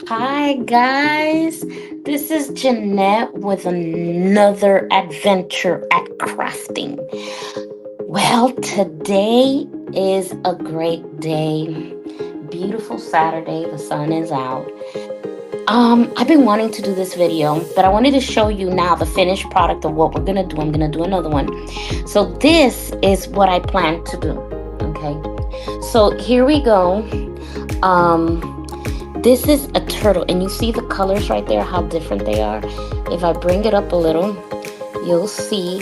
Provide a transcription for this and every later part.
Hi, guys. This is Jeanette with another adventure at crafting. Well, today is a great day. Beautiful Saturday. The sun is out. I've been wanting to do this video, but I wanted to show you now the finished product of what we're gonna do. I'm gonna do another one. So this is what I plan to do. Okay. So here we go. Um, This is a turtle, and you see the colors right there, how different they are. If I bring it up a little, you'll see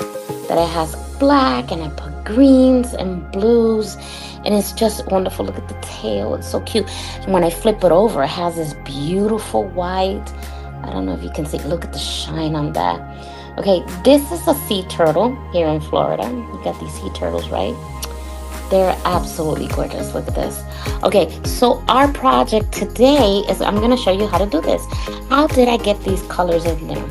that it has black, and I put greens and blues, and it's just wonderful. Look at the tail, it's so cute. And when I flip it over, it has this beautiful white. I don't know if you can see, look at the shine on that. Okay, this is a sea turtle here in Florida. You got these sea turtles, right? They're absolutely gorgeous. Look at this. Okay, so our project today is I'm going to show you how to do this. How did I get these colors in there?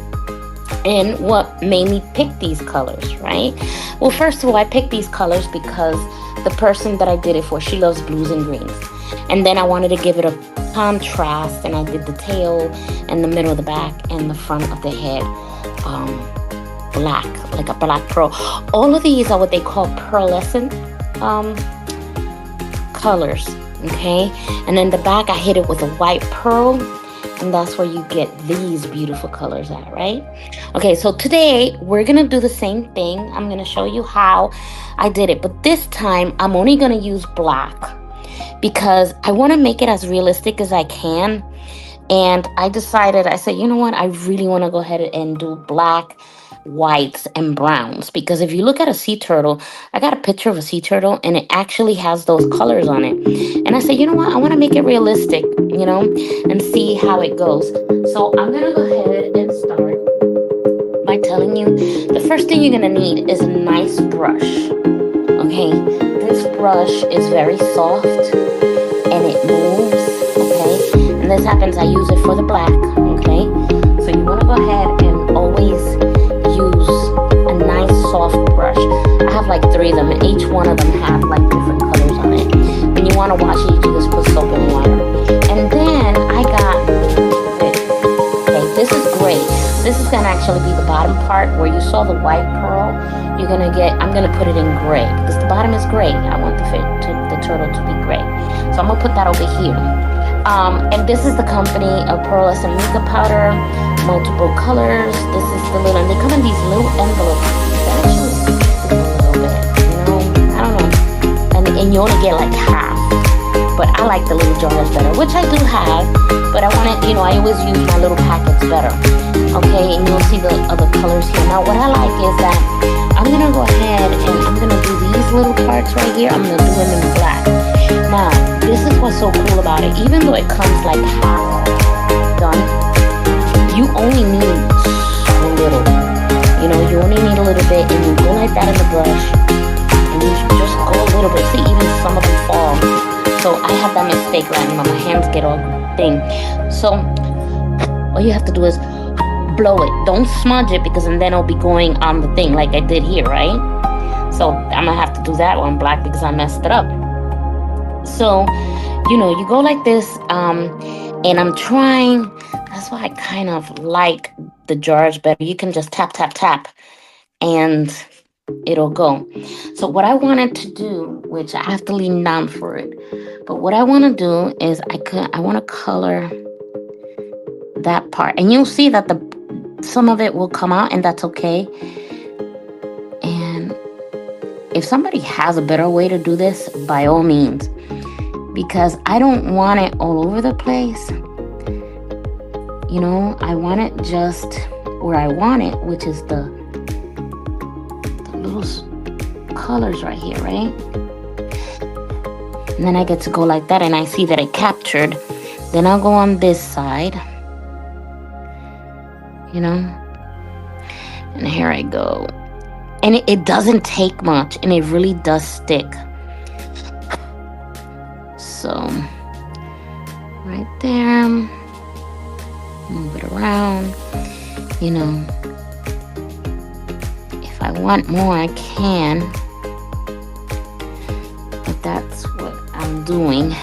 And what made me pick these colors, right? Well, first of all, I picked these colors because the person that I did it for, she loves blues and greens. And then I wanted to give it a contrast, and I did the tail and the middle of the back and the front of the head black, like a black pearl. All of these are what they call pearlescent colors, okay? And then the back, I hit it with a white pearl, and that's where you get these beautiful colors at, right? Okay, so today we're gonna do the same thing. I'm gonna show you how I did it, but this time I'm only gonna use black because I want to make it as realistic as I can. And I decided, I said, you know what, I really want to go ahead and do black, whites, and browns, because if you look at a sea turtle, I got a picture of a sea turtle and it actually has those colors on it. And I said, you know what, I want to make it realistic, and see how it goes. So I'm gonna go ahead and start by telling you the first thing you're gonna need is a nice brush. Okay, this brush is very soft and it moves. Okay, and this happens, I use it for the black. Okay, so you want to go ahead and always use a nice soft brush. I have like 3 of them, and each one of them have like different colors on it. When you want to wash it, you just put soap and water. And then I got this. Okay, this is gray. This is gonna actually be the bottom part where you saw the white pearl. I'm gonna put it in gray because the bottom is gray. I want the turtle to be gray. So I'm gonna put that over here. And this is the company of pearlescent mica powder, multiple colors. This is the little, and they come in these little envelopes that actually stick a little bit, I don't know. And you only get like half. But I like the little jars better, which I do have, but I want it, I always use my little packets better. Okay, and you'll see the other colors here. Now, what I like is that I'm gonna go ahead and I'm gonna do these little parts right here. I'm gonna do them in black. Now, this is what's so cool about it. Even though it comes like half done, you only need so little. You only need a little bit, and you go like that in the brush, and you just go a little bit. See, even some of them fall. So I have that mistake right now. My hands get all thing. So all you have to do is blow it. Don't smudge it, because and then it'll be going on the thing like I did here, right? So I'm gonna have to do that one black because I messed it up. So, you go like this, and I'm trying, that's why I kind of like the jars better. You can just tap, tap, tap, and it'll go. So what I wanted to do, which I have to lean down for it, but what I want to do is I want to color that part, and you'll see that some of it will come out, and that's okay. And if somebody has a better way to do this, by all means, because I don't want it all over the place. I want it just where I want it, which is the little colors right here, right? And then I get to go like that, and I see that it captured. Then I'll go on this side, and here I go. And it doesn't take much, and it really does stick. So right there, move it around. If I want more, I can, but that's what I'm doing.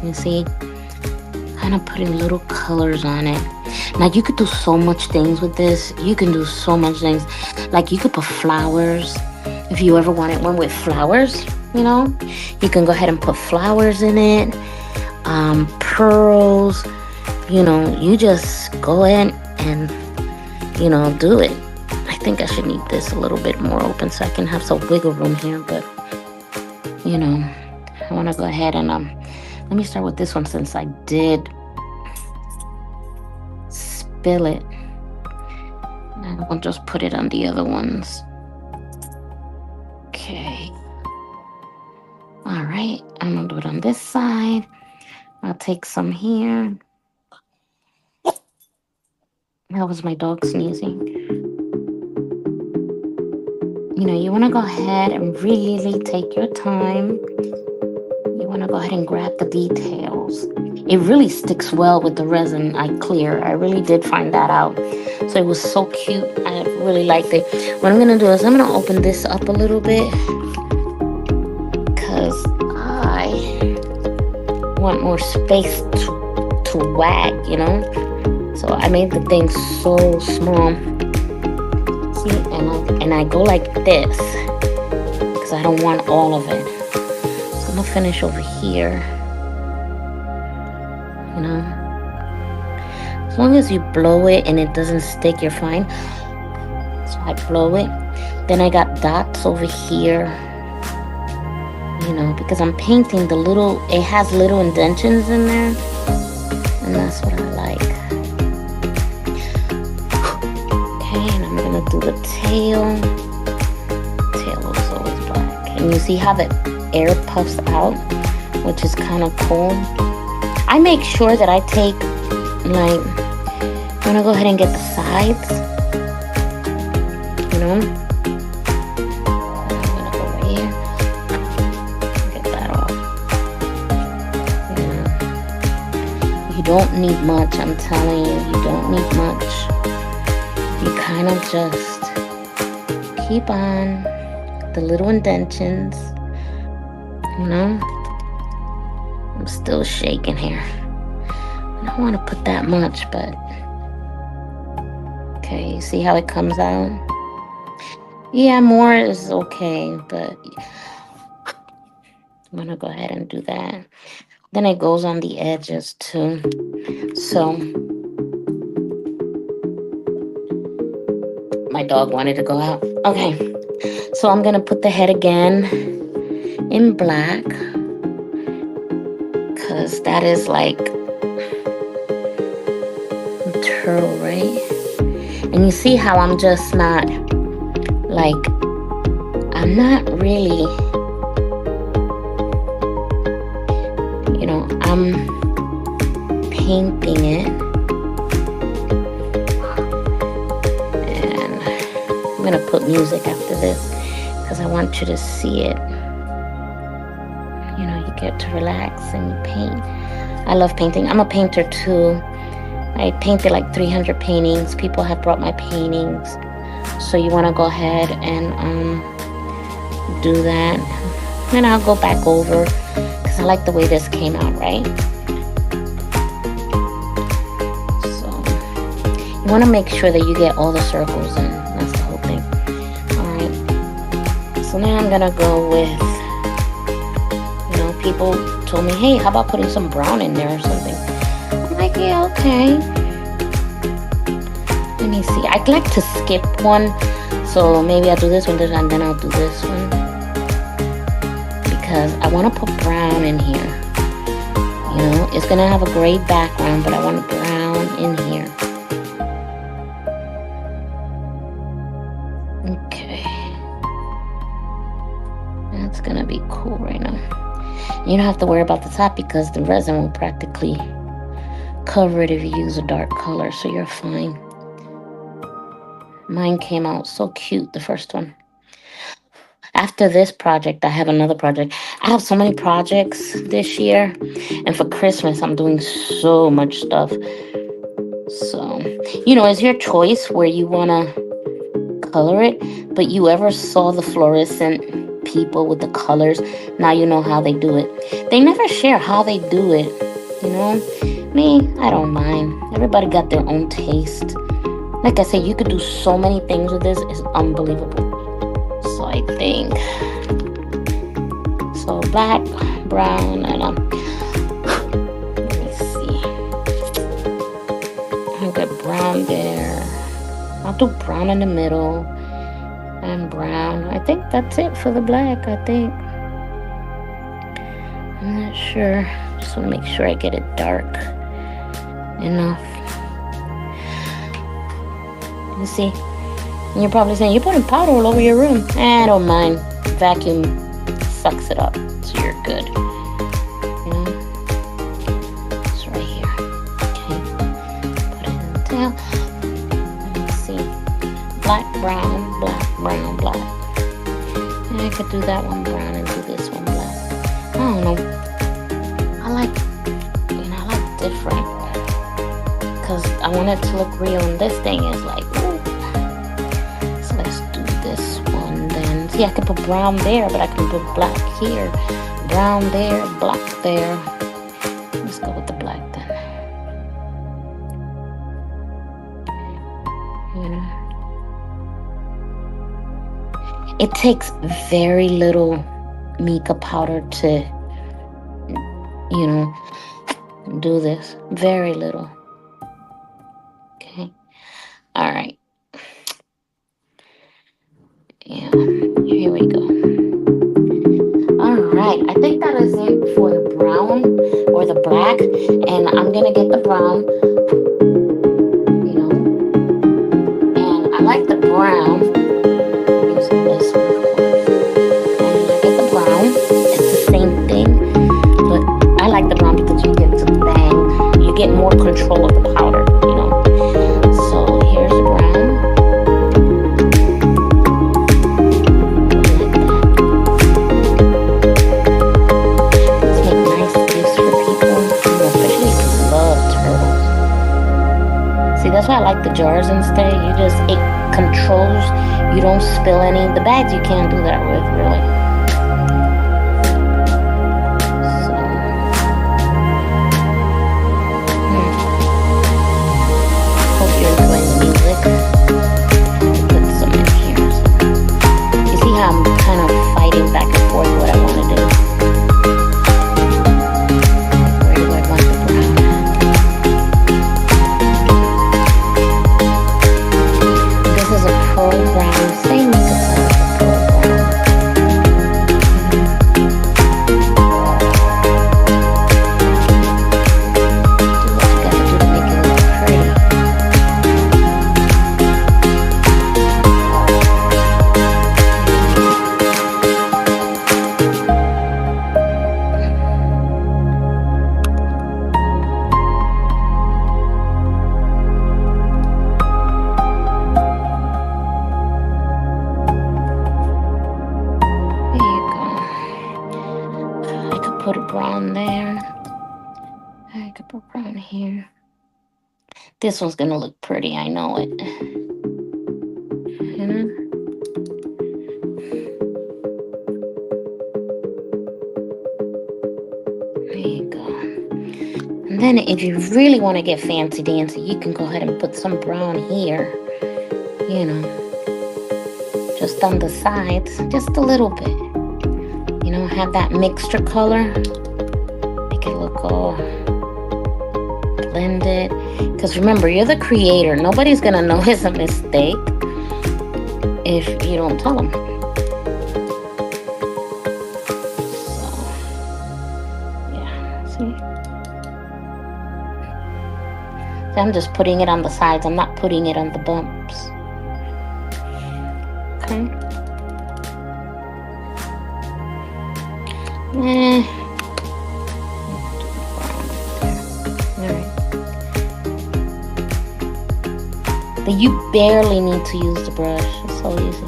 You see kind of putting little colors on it. Now you could do so much things with this. You can do so much things. Like you could put flowers. If you ever wanted one with flowers, you can go ahead and put flowers in it. Pearls, you just go in and, do it. I think I should need this a little bit more open so I can have some wiggle room here. But, I want to go ahead and, let me start with this one since I did spill it. And I'll just put it on the other ones. Okay. All right. I'm going to do it on this side. I'll take some here. That was my dog sneezing. You want to go ahead and really take your time. You want to go ahead and grab the details. It really sticks well with the resin I clear. I really did find that out. So it was so cute. I really liked it. What I'm going to do is I'm going to open this up a little bit because I want more space to wag, So I made the thing so small. See, and I go like this because I don't want all of it. So I'm gonna finish over here. As long as you blow it and it doesn't stick, you're fine. So I blow it. Then I got dots over here. Because I'm painting it has little indentions in there. And that's what I like. Okay, and I'm gonna do the tail. Tail is always black. And you see how the air puffs out, which is kind of cool. I make sure that I take, I'm gonna go ahead and get the sides. I'm gonna go right here. Get that off. You don't need much, I'm telling you. You don't need much. You kind of just keep on the little indentions. I'm still shaking here. I don't want to put that much, but okay, you see how it comes out? Yeah, more is okay, but I'm gonna go ahead and do that. Then it goes on the edges too. So my dog wanted to go out. Okay, so I'm gonna put the head again in black because that is like turtle, right? And you see how I'm just not I'm not really, I'm painting it. And I'm going to put music after this because I want you to see it. You get to relax and you paint. I love painting. I'm a painter too. I painted like 300 paintings. People have brought my paintings. So you want to go ahead and do that. And I'll go back over because I like the way this came out, right? So you want to make sure that you get all the circles in. That's the whole thing. All right. So now I'm going to go with, people told me, hey, how about putting some brown in there or something? I'm like, yeah, okay. Let me see. I'd like to skip one. So maybe I'll do this one and then I'll do this one. Because I want to put brown in here. It's going to have a gray background, but I want brown in here. Okay. That's going to be cool right now. You don't have to worry about the top because the resin will practically cover it if you use a dark color, so you're fine. Mine came out so cute, the first one. After this project, I have another project. I have so many projects this year, and for Christmas, I'm doing so much stuff. So, it's your choice where you want to color it, but you ever saw the fluorescent people with the colors? Now you know how they do it. They never share how they do it, Me, I don't mind. Everybody got their own taste. Like I said, you could do so many things with this. It's unbelievable. So I think so. Black, brown, and let me see. I got brown there. I'll do brown in the middle and brown. I think that's it for the black. I think. I'm not sure. Just want to make sure I get it dark enough. You see, and you're probably saying, you're putting powder all over your room. I don't mind. Vacuum sucks it up, so you're good. You know? It's right here. Okay. Put it in the tail. Let me see. Black, brown, black, brown, black. And I could do that one brown and do this one black. I don't know. I like different. Because I want it to look real, and this thing is like, ooh. So let's do this one then. See, I could put brown there, but I can put black here. Brown there, black there. Let's go with the black then. You know? It takes very little mica powder to, you know, do this. Very little. Okay. All right. Yeah. Here we go. All right. I think that is it for the brown or the black. And I'm going to get the brown. You know. And I like the brown. Using this one, of course. And I get the brown. It's the same thing. But I like the brown because you get to bang. You get more control of the powder, you know. So here's the brown. Let's make nice gifts for people, you know, especially if you love turtles. See, that's why I like the jars instead. It controls, you don't spill any. The bags you can't do that with, really. Put a brown there. I could put brown here. This one's gonna look pretty, I know it. You know? There you go. And then if you really want to get fancy dancy, you can go ahead and put some brown here. You know, just on the sides, just a little bit. You know, have that mixture color. Make it look all blended. Because remember, you're the creator. Nobody's going to know it's a mistake if you don't tell them. So, yeah, see? So I'm just putting it on the sides. I'm not putting it on the bumps. Okay. Alright. But you barely need to use the brush. It's so easy.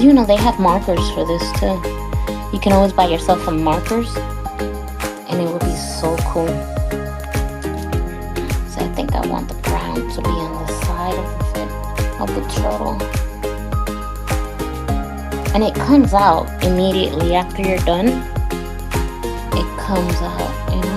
You know, they have markers for this too. You can always buy yourself some markers, and it will be so cool. So I think I want the brown to be on the side of the turtle. And it comes out immediately after you're done. It comes out, you know.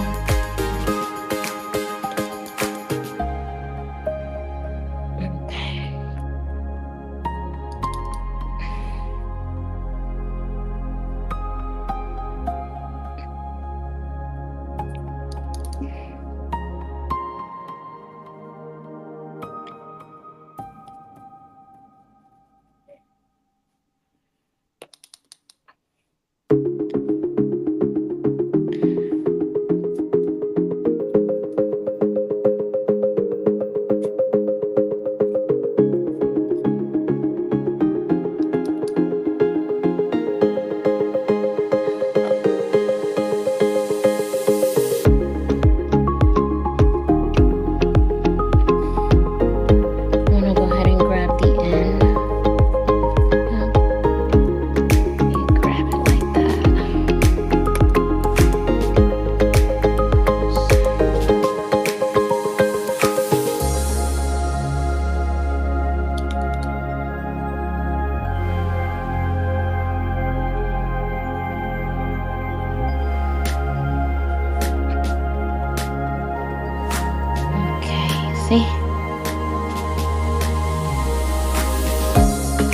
See?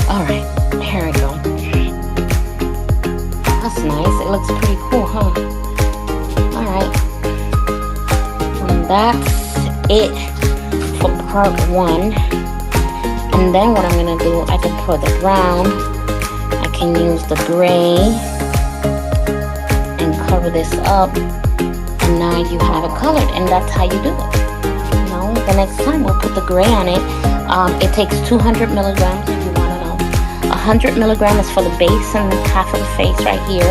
All right, here we go. That's nice. It looks pretty cool, huh? All right. And that's it for part 1. And then what I'm gonna do, I can pour the brown. I can use the gray and cover this up. And now you have it colored, and that's how you do it. The next time we'll put the gray on it. It takes 200 milligrams if you want to know. 100 milligrams for the base and half of the face right here,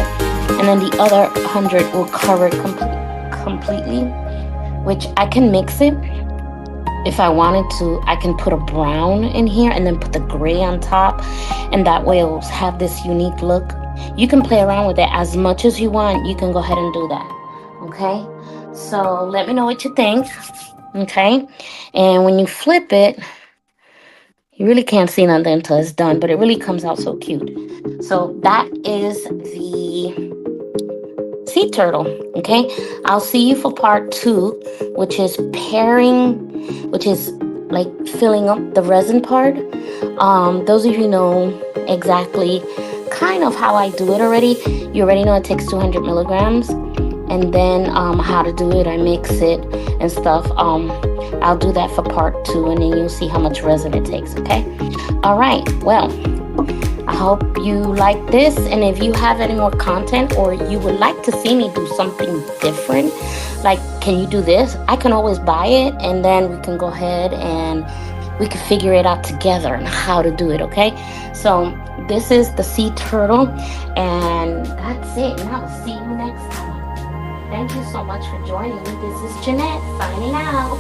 and then the other 100 will cover it completely. Which I can mix it if I wanted to. I can put a brown in here and then put the gray on top, and that way it will have this unique look. You can play around with it as much as you want. You can go ahead and do that. Okay, so let me know what you think. Okay, and when you flip it, you really can't see nothing until it's done, but it really comes out so cute. So that is the sea turtle. Okay, I'll see you for part 2, which is pairing, which is like filling up the resin part. Those of you know exactly kind of how I do it already. You already know it takes 200 milligrams. And then how to do it, I mix it and stuff. I'll do that for part 2, and then you'll see how much resin it takes. Okay, all right, well, I hope you like this, and if you have any more content or you would like to see me do something different, like can you do this, I can always buy it, and then we can go ahead and we can figure it out together on how to do it. Okay, so this is the sea turtle, and that's it, and I will see you next time. Thank you so much for joining me. This is Jeanette signing out.